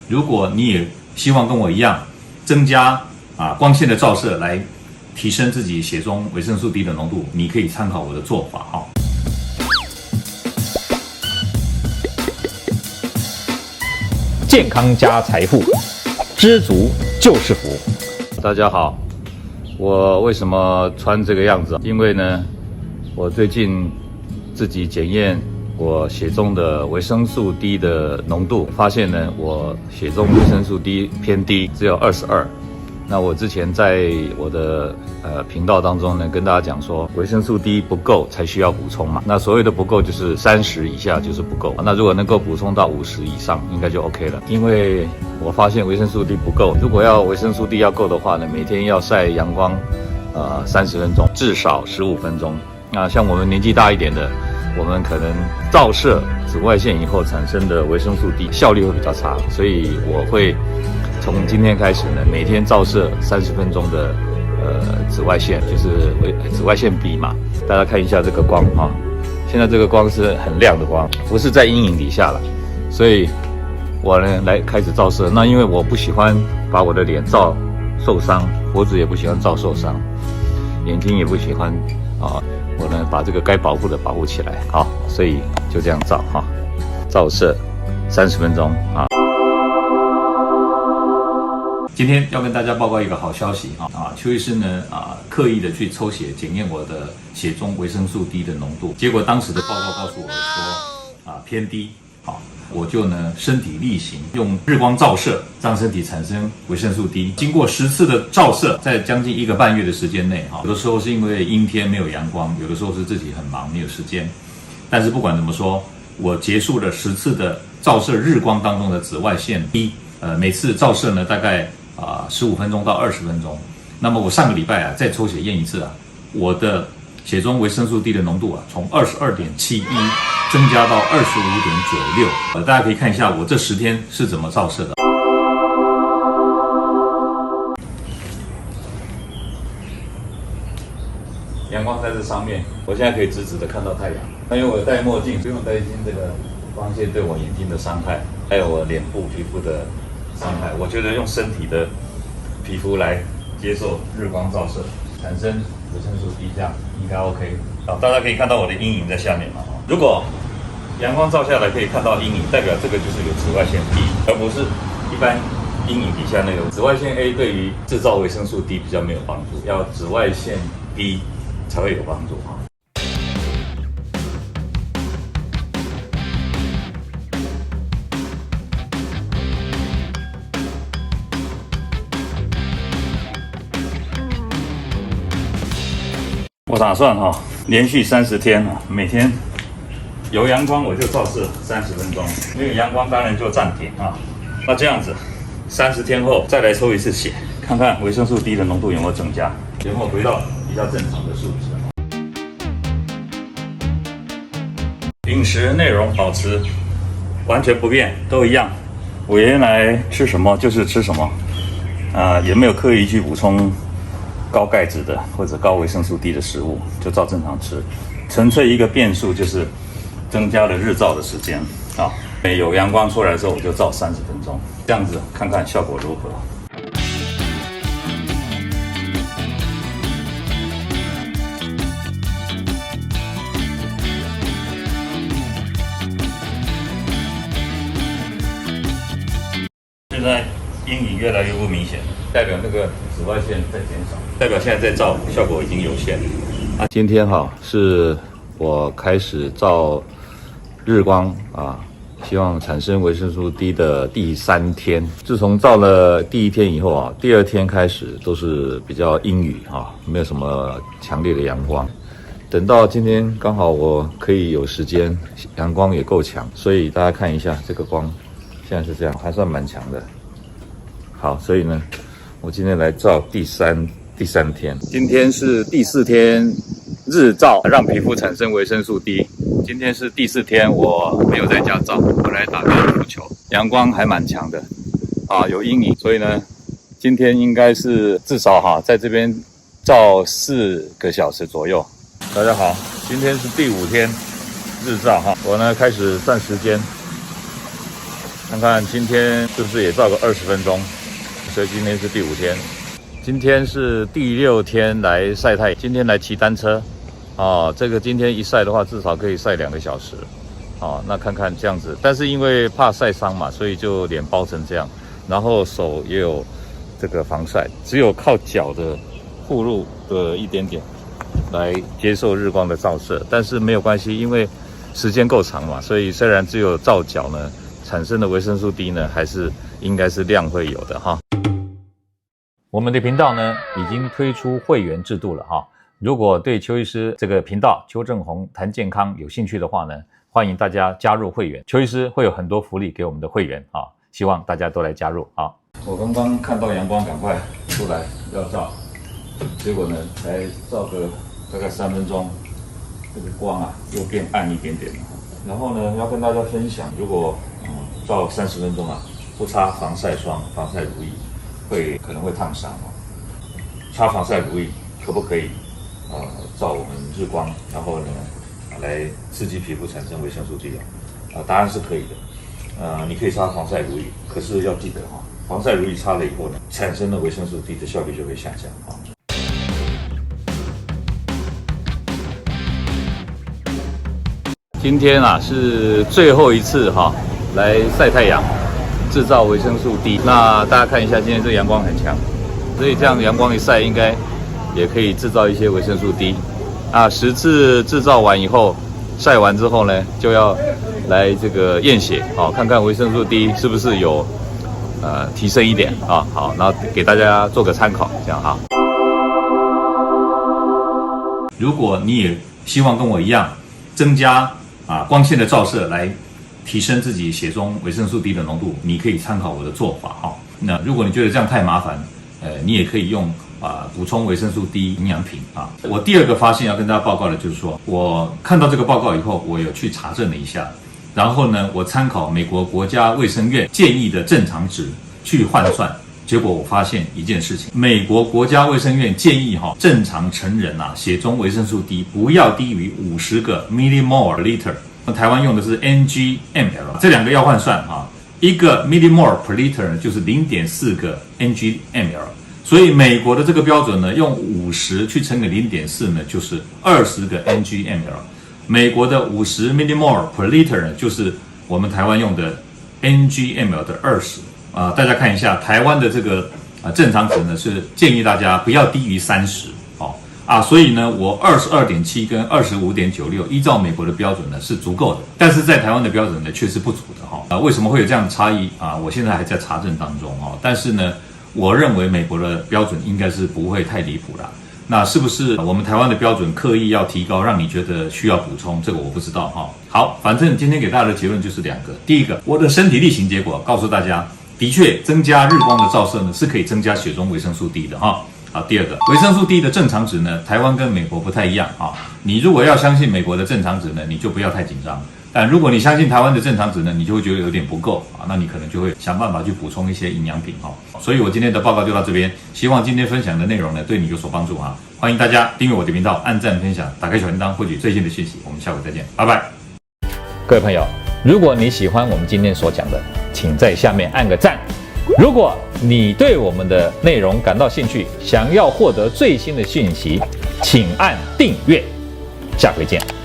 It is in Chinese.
如果你也希望跟我一样增加光线的照射来提升自己血中维生素 D 的浓度，你可以参考我的做法哈。健康加财富，知足就是福。大家好，我为什么穿这个样子？因为呢，我最近自己检验我血中的维生素 D 的浓度，发现呢，我血中维生素 D 偏低，只有22。那我之前在我的频道当中呢，跟大家讲说，维生素 D 不够才需要补充嘛。那所谓的不够就是30以下就是不够。那如果能够补充到50以上，应该就 OK 了。因为我发现维生素 D 不够，如果要维生素 D 要够的话呢，每天要晒阳光30分钟，至少15分钟。那像我们年纪大一点的，我们可能照射紫外线以后产生的维生素 D 效率会比较差，所以我会从今天开始呢，每天照射30分钟的紫外线，就是紫外线 B 嘛。大家看一下这个光哈，现在这个光是很亮的光，不是在阴影底下了，所以我呢来开始照射。那因为我不喜欢把我的脸照受伤，脖子也不喜欢照受伤，眼睛也不喜欢我呢把这个该保护的保护起来，好，所以就这样照哈，照射30分钟啊。今天要跟大家报告一个好消息邱医师呢刻意的去抽血检验我的血中维生素 D 的浓度，结果当时的报告告诉我说偏低，我就呢身体力行，用日光照射让身体产生维生素 D。经过10次的照射，在将近1个半月的时间内有的时候是因为阴天没有阳光，有的时候是自己很忙没有时间，但是不管怎么说，我结束了10次的照射日光当中的紫外线 D，每次照射呢大概15分钟到20分钟。那么我上个礼拜再抽血验一次我的血中维生素 D 的浓度从22.71增加到25.96。大家可以看一下我这10天是怎么照射的。阳光在这上面，我现在可以直直的看到太阳。因为我戴墨镜，不用担心这个光线对我眼睛的伤害，还有我脸部皮肤的伤害。我觉得用身体的皮肤来接受日光照射，产生维生素 D， 这样应该 OK。大家可以看到我的阴影在下面嘛。如果阳光照下来可以看到阴影，代表这个就是有紫外线 B， 而不是一般阴影底下那个紫外线 A 对于制造维生素 D 比较没有帮助，要紫外线 B 才会有帮助我打算连续30天每天有阳光我就照射30分钟，没有阳光当然就暂停那这样子30天后再来抽一次血，看看维生素 D 的浓度有没有增加，有没有回到比较正常的数值。饮食内容保持完全不变，都一样。我原来吃什么就是吃什么也没有刻意去补充高钙质的或者高维生素 D 的食物，就照正常吃。纯粹一个变数就是增加了日照的时间有阳光出来的时候我就照30分钟，这样子看看效果如何。现在阴影越来越不明显，代表那个紫外线在减少，代表现在在照效果已经有限今天是我开始照日光希望产生维生素 D 的第3天。自从照了第1天以后第2天开始都是比较阴雨没有什么强烈的阳光。等到今天刚好我可以有时间，阳光也够强，所以大家看一下这个光，现在是这样，还算蛮强的。好，所以呢，我今天来照第三天，今天是第4天日照，让皮肤产生维生素 D。今天是第4天，我没有在家照，我来打高尔夫球，阳光还蛮强的有阴影，所以呢，今天应该是至少在这边照4个小时左右。大家好，今天是第5天日照我呢开始算时间，看看今天是不是也照个20分钟，所以今天是第5天。今天是第6天来晒太阳，今天来骑单车。这个今天一晒的话，至少可以晒2个小时。那看看这样子，但是因为怕晒伤嘛，所以就脸包成这样，然后手也有这个防晒，只有靠脚的暴露的一点点来接受日光的照射，但是没有关系，因为时间够长嘛，所以虽然只有照脚呢，产生的维生素 D 呢，还是应该是量会有的哈。我们的频道呢已经推出会员制度了哈。如果对邱医师这个频道邱正红谈健康有兴趣的话呢，欢迎大家加入会员。邱医师会有很多福利给我们的会员啊，希望大家都来加入啊。我刚刚看到阳光，赶快出来要照，结果呢才照个大概3分钟，这个光啊又变暗一点点了。然后呢要跟大家分享，如果照30分钟啊，不擦防晒霜、防晒乳液，可能会烫伤哦。擦防晒乳液可不可以照我们日光，然后呢来刺激皮肤产生维生素 D 答案是可以的。你可以擦防晒乳液，可是要记得防晒乳液擦了以后呢，产生的维生素 D 的效率就会下降今天是最后一次来晒太阳，制造维生素 D。那大家看一下，今天这个阳光很强，所以这样阳光一晒，应该也可以制造一些维生素 D。10次制造完以后，晒完之后呢，就要来这个验血，看看维生素 D 是不是有提升一点好，然后给大家做个参考，这样哈。如果你也希望跟我一样增加光线的照射来提升自己血中维生素 D 的浓度，你可以参考我的做法哈。那如果你觉得这样太麻烦，你也可以用补充维生素 D 营养品我第2个发现要跟大家报告的就是说，我看到这个报告以后，我有去查证了一下，然后呢，我参考美国国家卫生院建议的正常值去换算，结果我发现一件事情，美国国家卫生院建议正常成人血中维生素 D 不要低于50个 millimole per liter， 台湾用的是 ng/ml， 这2个要换算一个 millimole per liter 呢就是0.4个 ng/ml， 所以美国的这个标准呢，用50去乘以0.4呢，就是20个 ng/ml。美国的50 millimole per liter 呢，就是我们台湾用的 ng/ml 的20。大家看一下，台湾的这个正常值呢是建议大家不要低于30。所以呢，我22.7跟25.96依照美国的标准呢是足够的，但是在台湾的标准呢却是不足的为什么会有这样的差异我现在还在查证当中但是呢，我认为美国的标准应该是不会太离谱啦。那是不是我们台湾的标准刻意要提高，让你觉得需要补充？这个我不知道好，反正今天给大家的结论就是2个。第一个，我的身体力行结果告诉大家，的确增加日光的照射呢是可以增加血中维生素 D 的好，第2个，维生素 D 的正常值呢，台湾跟美国不太一样你如果要相信美国的正常值呢，你就不要太紧张。但如果你相信台湾的正常值呢，你就会觉得有点不够那你可能就会想办法去补充一些营养品所以我今天的报告就到这边，希望今天分享的内容呢对你有所帮助欢迎大家订阅我的频道，按赞分享，打开小铃铛获取最新的讯息。我们下回再见，拜拜。各位朋友，如果你喜欢我们今天所讲的，请在下面按个赞。如果你对我们的内容感到兴趣，想要获得最新的讯息，请按订阅。下回见。